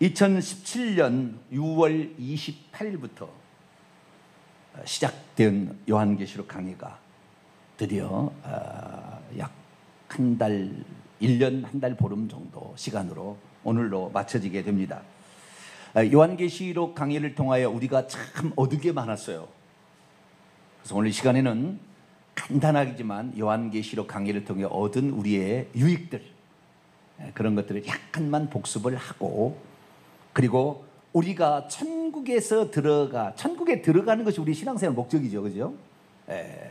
2017년 6월 28일부터 시작된 요한계시록 강의가 드디어 약 한 달, 1년 한 달 보름 정도 시간으로 오늘로 마쳐지게 됩니다. 요한계시록 강의를 통하여 우리가 참 얻은 게 많았어요. 그래서 오늘 시간에는 간단하지만 요한계시록 강의를 통해 얻은 우리의 유익들, 그런 것들을 약간만 복습을 하고, 그리고 우리가 천국에 들어가는 것이 우리 신앙생활 목적이죠, 그죠?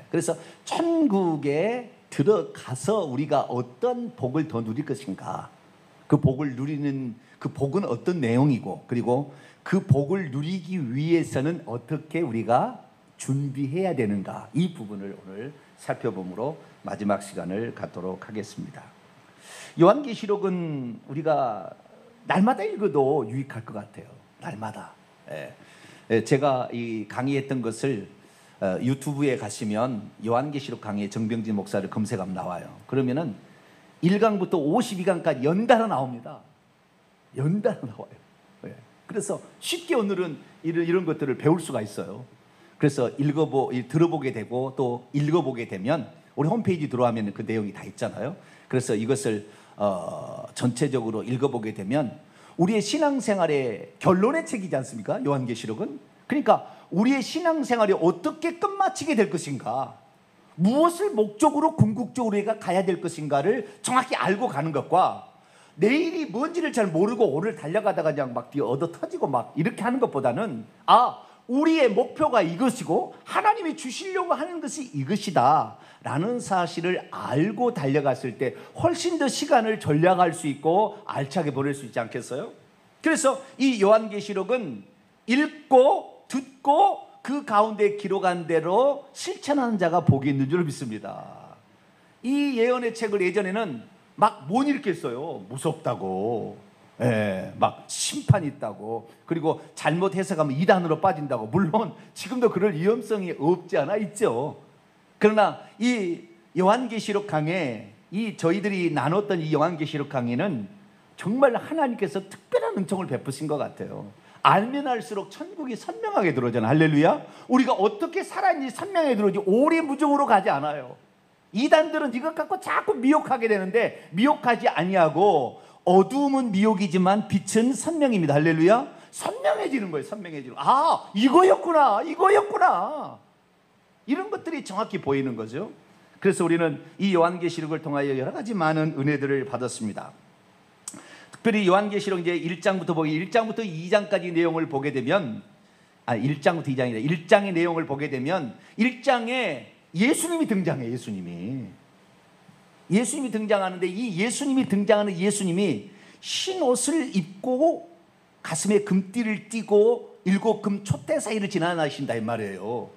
그래서 천국에 들어가서 우리가 어떤 복을 더 누릴 것인가, 그 복을 누리는 그 복은 어떤 내용이고, 그리고 그 복을 누리기 위해서는 어떻게 우리가 준비해야 되는가, 이 부분을 오늘 살펴보므로 마지막 시간을 갖도록 하겠습니다. 요한계시록은 우리가 날마다 읽어도 유익할 것 같아요. 날마다. 제가 이 강의했던 것을 유튜브에 가시면 요한계시록 강의 정병진 목사를 검색하면 나와요. 그러면은 1강부터 52강까지 연달아 나옵니다. 연달아 나와요. 그래서 쉽게 오늘은 이런 것들을 배울 수가 있어요. 그래서 들어보게 되고 또 읽어보게 되면 우리 홈페이지 들어가면 그 내용이 다 있잖아요. 그래서 이것을 전체적으로 읽어보게 되면 우리의 신앙생활의 결론의 책이지 않습니까? 요한계시록은. 그러니까 우리의 신앙생활이 어떻게 끝마치게 될 것인가, 무엇을 목적으로 궁극적으로 우리가 가야 될 것인가를 정확히 알고 가는 것과, 내일이 뭔지를 잘 모르고 오늘 달려가다가 그냥 막 얻어 터지고 막 이렇게 하는 것보다는, 우리의 목표가 이것이고 하나님이 주시려고 하는 것이 이것이다 라는 사실을 알고 달려갔을 때 훨씬 더 시간을 절약할 수 있고 알차게 보낼 수 있지 않겠어요? 그래서 이 요한계시록은 읽고 듣고 그 가운데 기록한 대로 실천하는 자가 복이 있는 줄 믿습니다. 이 예언의 책을 예전에는 막 못 읽겠어요. 무섭다고, 막 심판이 있다고, 그리고 잘못 해석하면 이단으로 빠진다고. 물론 지금도 그럴 위험성이 없지 않아 있죠. 그러나 이 요한계시록 강의, 저희들이 나눴던 이 요한계시록 강의는 정말 하나님께서 특별한 은총을 베푸신 것 같아요. 알면 알수록 천국이 선명하게 들어오잖아요. 할렐루야. 우리가 어떻게 살아있는지 선명하게 들어오지 오리무중으로 가지 않아요. 이단들은 이것 갖고 자꾸 미혹하게 되는데, 미혹하지 아니하고 어두움은 미혹이지만 빛은 선명입니다. 할렐루야. 선명해지는 거예요. 선명해지는. 이거였구나. 이런 것들이 정확히 보이는 거죠. 그래서 우리는 이 요한계시록을 통하여 여러 가지 많은 은혜들을 받았습니다. 특별히 요한계시록 이제 1장부터 2장까지 내용을 보게 되면, 1장부터 2장이다. 1장의 내용을 보게 되면 1장에 예수님이 등장해요. 예수님이 등장하는데, 이 예수님이 등장하는 예수님이 흰 옷을 입고 가슴에 금띠를 띠고 7금 촛대 사이를 지나가신다 이 말이에요.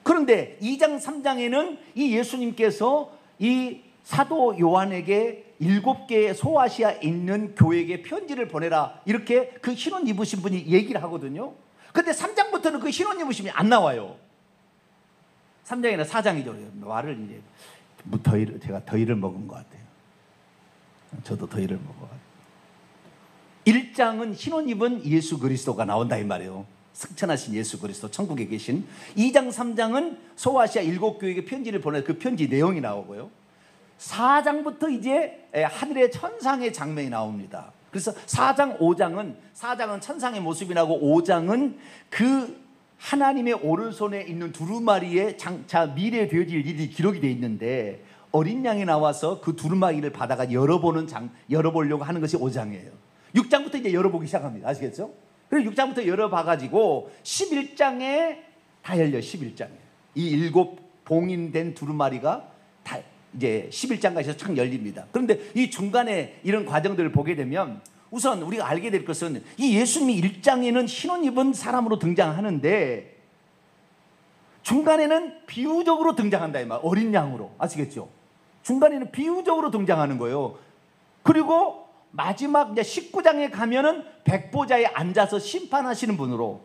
그런데 2장 3장에는 이 예수님께서 이 사도 요한에게 7개의 소아시아에 있는 교회에게 편지를 보내라, 이렇게 그 흰옷 입으신 분이 얘기를 하거든요. 근데 3장부터는 그 흰옷 입으심이 안 나와요. 3장이나 4장이죠. 말을 이제 제가 더위를 먹은 것 같아요. 저도 더위를 먹어가지고. 1장은 흰옷 입은 예수 그리스도가 나온다 이 말이에요. 승천하신 예수 그리스도, 천국에 계신. 2장 3장은 소아시아 7교회에게 편지를 보내, 그 편지 내용이 나오고요. 4장부터 이제 하늘의 천상의 장면이 나옵니다. 그래서 4장 5장은 천상의 모습이 나오고, 5장은 그 하나님의 오른손에 있는 두루마리의 장차 미래에 되어질 일이 기록이 되어 있는데, 어린 양이 나와서 그 두루마리를 받아가 열어보려고 하는 것이 5장이에요. 6장부터 이제 열어보기 시작합니다. 아시겠죠? 그리고 6장부터 열어봐가지고 11장에 다 열려. 11장에 이 7 봉인된 두루마리가 다 이제 11장까지 쫙 열립니다. 그런데 이 중간에 이런 과정들을 보게 되면, 우선 우리가 알게 될 것은 이 예수님이 1장에는 흰옷 입은 사람으로 등장하는데, 중간에는 비유적으로 등장한다 이 말. 어린 양으로. 아시겠죠? 중간에는 비유적으로 등장하는 거예요. 그리고 마지막 이제 19장에 가면은 백보자에 앉아서 심판하시는 분으로,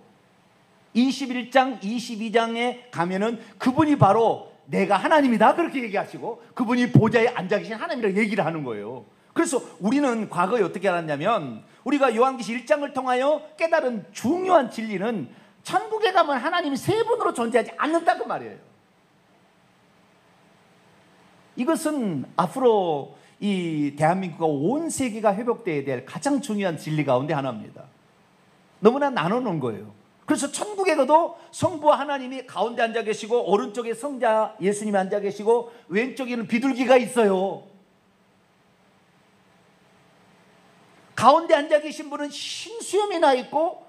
21장, 22장에 가면은 그분이 바로 내가 하나님이다 그렇게 얘기하시고, 그분이 보좌에 앉아 계신 하나님이라고 얘기를 하는 거예요. 그래서 우리는 과거에 어떻게 알았냐면 우리가 요한계시 1장을 통하여 깨달은 중요한 진리는 천국에 가면 하나님이 세 분으로 존재하지 않는다고 말이에요. 이것은 앞으로 이 대한민국과 온 세계가 회복되어야 될 가장 중요한 진리 가운데 하나입니다. 너무나 나눠놓은 거예요. 그래서 천국에 가도 성부 하나님이 가운데 앉아 계시고 오른쪽에 성자 예수님이 앉아 계시고 왼쪽에는 비둘기가 있어요. 가운데 앉아 계신 분은 흰 수염이 나 있고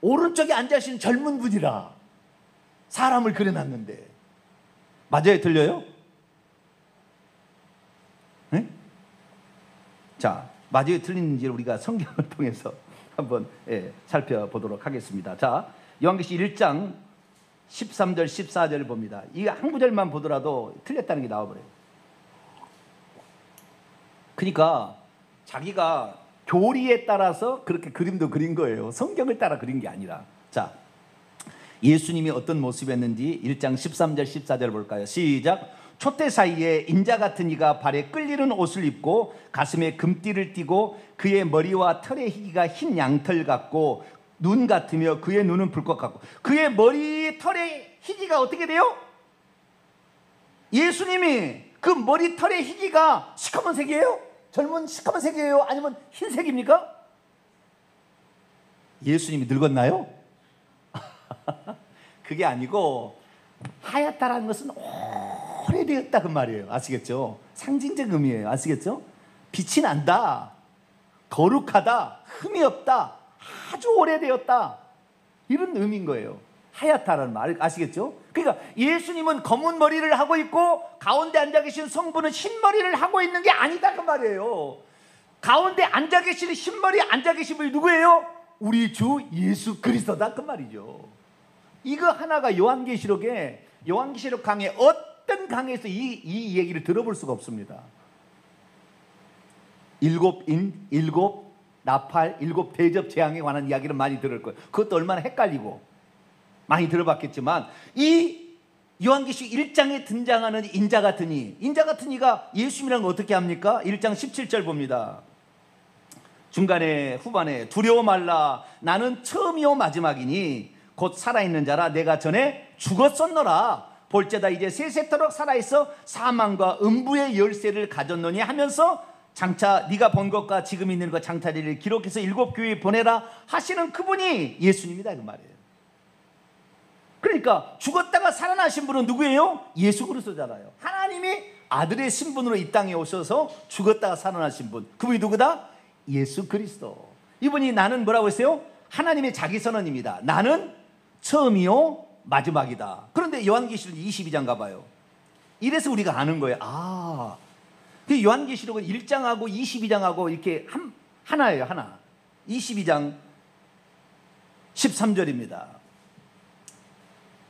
오른쪽에 앉아 계신 젊은 분이라 사람을 그려놨는데 맞아요? 들려요? 네? 자, 맞아요? 틀리는지를 우리가 성경을 통해서 한번 살펴보도록 하겠습니다. 자, 요한계시 1장 13절 14절을 봅니다. 이 한 구절만 보더라도 틀렸다는 게 나와버려요. 그러니까 자기가 교리에 따라서 그렇게 그림도 그린 거예요. 성경을 따라 그린 게 아니라. 자, 예수님이 어떤 모습이었는지 1장 13절 14절 볼까요? 시작. 촛대 사이에 인자 같은 이가 발에 끌리는 옷을 입고 가슴에 금띠를 띠고 그의 머리와 털의 희기가 흰 양털 같고 눈 같으며 그의 눈은 불꽃 같고. 그의 머리 털의 희기가 어떻게 돼요? 예수님이 그 머리 털의 희기가 시커먼색이에요? 젊은 시커먼색이에요? 아니면 흰색입니까? 예수님이 늙었나요? 그게 아니고 하얗다라는 것은 오래되었다 그 말이에요. 아시겠죠? 상징적 의미예요. 아시겠죠? 빛이 난다, 거룩하다, 흠이 없다, 아주 오래되었다, 이런 의미인 거예요. 하얗다라는 말 아시겠죠? 그러니까 예수님은 검은 머리를 하고 있고 가운데 앉아 계신 성부는 흰 머리를 하고 있는 게 아니다 그 말이에요. 가운데 앉아 계시는 흰머리 앉아 계신 분이 누구예요? 우리 주 예수 그리스도다 그 말이죠. 이거 하나가 요한계시록 강의 어떤 강에서 이 얘기를 들어볼 수가 없습니다. 일곱 나팔, 일곱 대접 재앙에 관한 이야기를 많이 들을 거예요. 그것도 얼마나 헷갈리고 많이 들어봤겠지만 이 요한계시 1장에 등장하는 인자 같은 이가 예수님이랑 어떻게 합니까? 1장 17절 봅니다. 중간에 후반에 두려워 말라 나는 처음이요 마지막이니 곧 살아있는 자라 내가 전에 죽었었노라 볼지어다 이제 세세토록 살아있어 사망과 음부의 열쇠를 가졌노니 하면서 장차 네가 본 것과 지금 있는 것 장차리를 기록해서 7 교회에 보내라 하시는 그분이 예수님이다 그 말이에요. 그러니까 죽었다가 살아나신 분은 누구예요? 예수 그리스도잖아요. 하나님이 아들의 신분으로 이 땅에 오셔서 죽었다가 살아나신 분, 그분이 누구다? 예수 그리스도. 이분이 나는 뭐라고 했어요? 하나님의 자기 선언입니다. 나는 처음이요 마지막이다. 그런데 요한계시록 22장 가봐요. 이래서 우리가 아는 거예요. 아, 그 요한계시록은 1장하고 22장하고 이렇게 하나예요. 하나. 22장 13절입니다.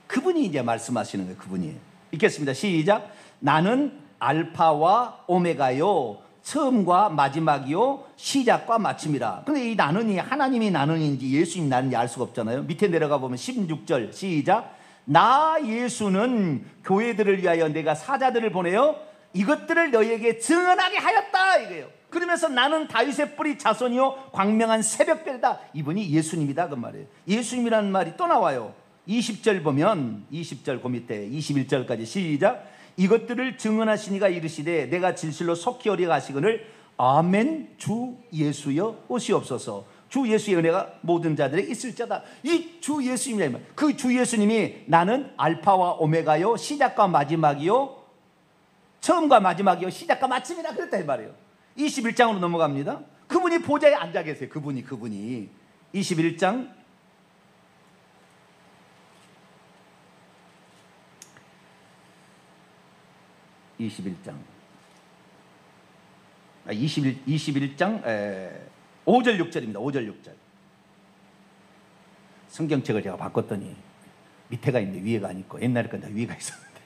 그분이 이제 말씀하시는 거예요. 그분이. 읽겠습니다. 시작. 나는 알파와 오메가요 처음과 마지막이요 시작과 마침이라. 근데 이 나는이 하나님이 나는인지 예수님이 나는지 알 수가 없잖아요. 밑에 내려가 보면 16절 시작. 나 예수는 교회들을 위하여 내가 사자들을 보내어 이것들을 너희에게 증언하게 하였다 이거예요. 그러면서 나는 다윗의 뿌리 자손이요 광명한 새벽별이다. 이분이 예수님이다 그 말이에요. 예수님이라는 말이 또 나와요. 20절 보면 20절 그 밑에 21절까지 시작. 이것들을 증언하시니가 이르시되 내가 진실로 속히 어리 가시거늘 아멘 주 예수여 오시옵소서. 주 예수의 은혜가 모든 자들에게 있을지어다. 이 주 예수님이라 그 주 예수님이 나는 알파와 오메가요 시작과 마지막이요 처음과 마지막이요 시작과 마침이라 그랬다 이 말이에요. 21장으로 넘어갑니다. 그분이 보좌에 앉아 계세요. 그분이 21장 21장 5절 6절입니다. 5절 6절. 성경책을 제가 바꿨더니 밑에가 있는데 위에가 안 있고 옛날에 건 다 위에가 있었는데.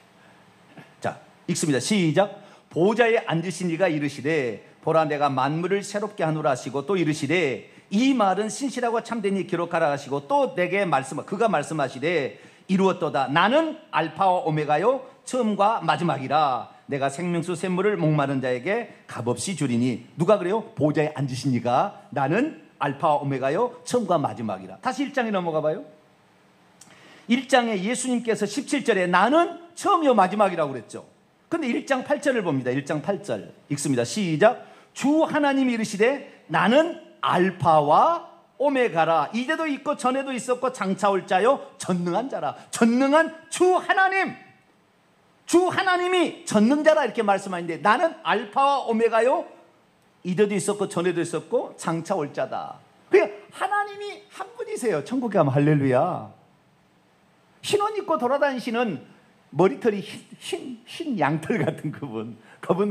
자, 읽습니다. 시작. 보좌에 앉으신 이가 이르시되 보라 내가 만물을 새롭게 하노라 하시고 또 이르시되 이 말은 신실하고 참되니 기록하라 하시고 또 내게 그가 말씀하시되 이루었도다. 나는 알파와 오메가요 처음과 마지막이라. 내가 생명수 샘물을 목마른 자에게 값없이 주리니. 누가 그래요? 보좌에 앉으신 이가 나는 알파와 오메가요 처음과 마지막이라. 다시 1장에 넘어가 봐요. 1장에 예수님께서 17절에 나는 처음이요 마지막이라고 그랬죠. 근데 1장 8절을 봅니다. 1장 8절 읽습니다. 시작. 주 하나님이 이르시되 나는 알파와 오메가라. 이제도 있고 전에도 있었고 장차 올 자요 전능한 자라. 전능한 주 하나님, 주 하나님이 전능자라 이렇게 말씀하는데 나는 알파와 오메가요 이제도 있었고 전에도 있었고 장차 올 자다. 그러니까 하나님이 한 분이세요. 천국에 가면 할렐루야. 흰옷 입고 돌아다니시는 머리털이 흰 양털 같은 그분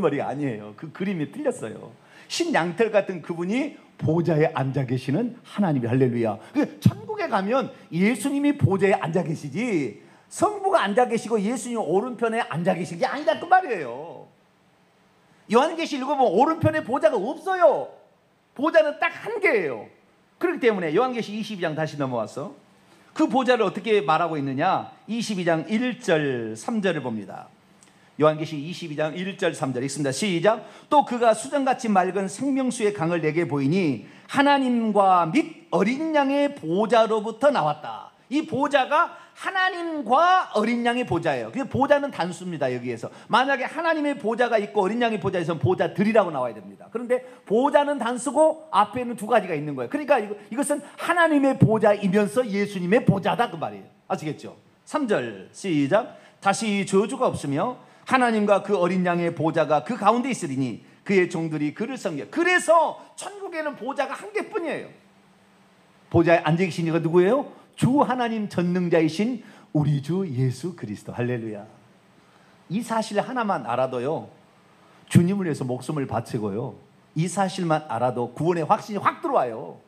머리가 아니에요. 그 그림이 틀렸어요. 흰 양털 같은 그분이 보좌에 앉아 계시는 하나님이 할렐루야. 천국에 가면 예수님이 보좌에 앉아 계시지 성부가 앉아 계시고 예수님 오른편에 앉아 계신 게 아니다 그 말이에요. 요한계시 읽어보면 오른편에 보좌가 없어요. 보좌는 딱 한 개예요. 그렇기 때문에 요한계시 22장 다시 넘어와서 그 보좌를 어떻게 말하고 있느냐. 22장 1절 3절을 봅니다. 요한계시 22장 1절 3절 읽습니다. 시작. 또 그가 수정같이 맑은 생명수의 강을 내게 보이니 하나님과 및 어린 양의 보좌로부터 나왔다. 이 보좌가 하나님과 어린 양의 보좌예요. 그 보좌는 단수입니다. 여기에서 만약에 하나님의 보좌가 있고 어린 양의 보좌에 있으면 보좌들이라고 나와야 됩니다. 그런데 보좌는 단수고 앞에는 두 가지가 있는 거예요. 그러니까 이것은 하나님의 보좌이면서 예수님의 보좌다 그 말이에요. 아시겠죠? 3절 시작. 다시 저주가 없으며 하나님과 그 어린 양의 보좌가 그 가운데 있으리니 그의 종들이 그를 섬겨. 그래서 천국에는 보좌가 한 개뿐이에요. 보좌에 앉아 계신 이가 누구예요? 주 하나님 전능자이신 우리 주 예수 그리스도. 할렐루야. 이 사실 하나만 알아도요 주님을 위해서 목숨을 바치고요 이 사실만 알아도 구원의 확신이 확 들어와요.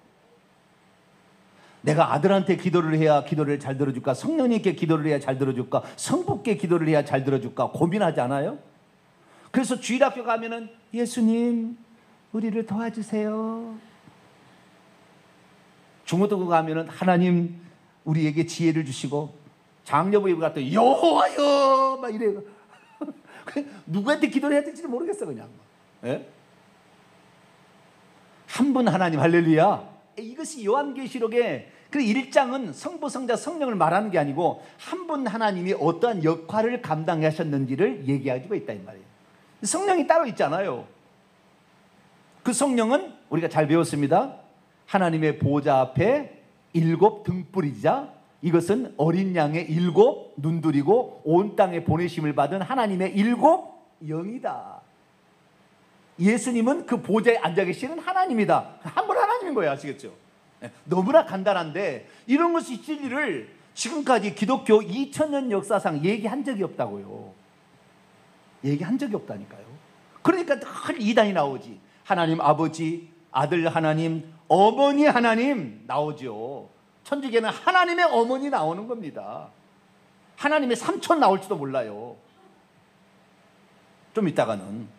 내가 아들한테 기도를 해야 기도를 잘 들어줄까, 성령님께 기도를 해야 잘 들어줄까, 성부께 기도를 해야 잘 들어줄까 고민하지 않아요? 그래서 주일학교 가면은 예수님 우리를 도와주세요. 중고등부 가면은 하나님 우리에게 지혜를 주시고, 장려부 예배 갔더니 여호와여 막 이래요. 누구한테 기도를 해야 될지 모르겠어 그냥. 예? 한 분 하나님. 할렐루야. 이것이 요한계시록의 그 1장은 성부, 성자, 성령을 말하는 게 아니고 한 분 하나님이 어떠한 역할을 감당하셨는지를 얘기하고 있다 이 말이에요. 성령이 따로 있잖아요. 그 성령은 우리가 잘 배웠습니다. 하나님의 보좌 앞에 7 등불이자 이것은 어린 양의 7 눈들이고 온 땅에 보내심을 받은 하나님의 7 영이다. 예수님은 그 보좌에 앉아 계시는 하나님이다. 한 분 하나님인 거예요. 아시겠죠? 너무나 간단한데 이런 것이 진리를 지금까지 기독교 2000년 역사상 얘기한 적이 없다고요. 얘기한 적이 없다니까요. 그러니까 늘 이단이 나오지. 하나님 아버지, 아들 하나님, 어머니 하나님 나오죠. 천주교는 하나님의 어머니 나오는 겁니다. 하나님의 삼촌 나올지도 몰라요. 좀 이따가는.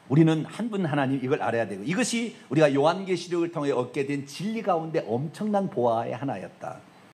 우리는 한 분 하나님 이걸 알아야 되고, 이것이 우리가 요한계시록을 통해 얻게 된 진리 가운데 엄청난 보화의 하나였다.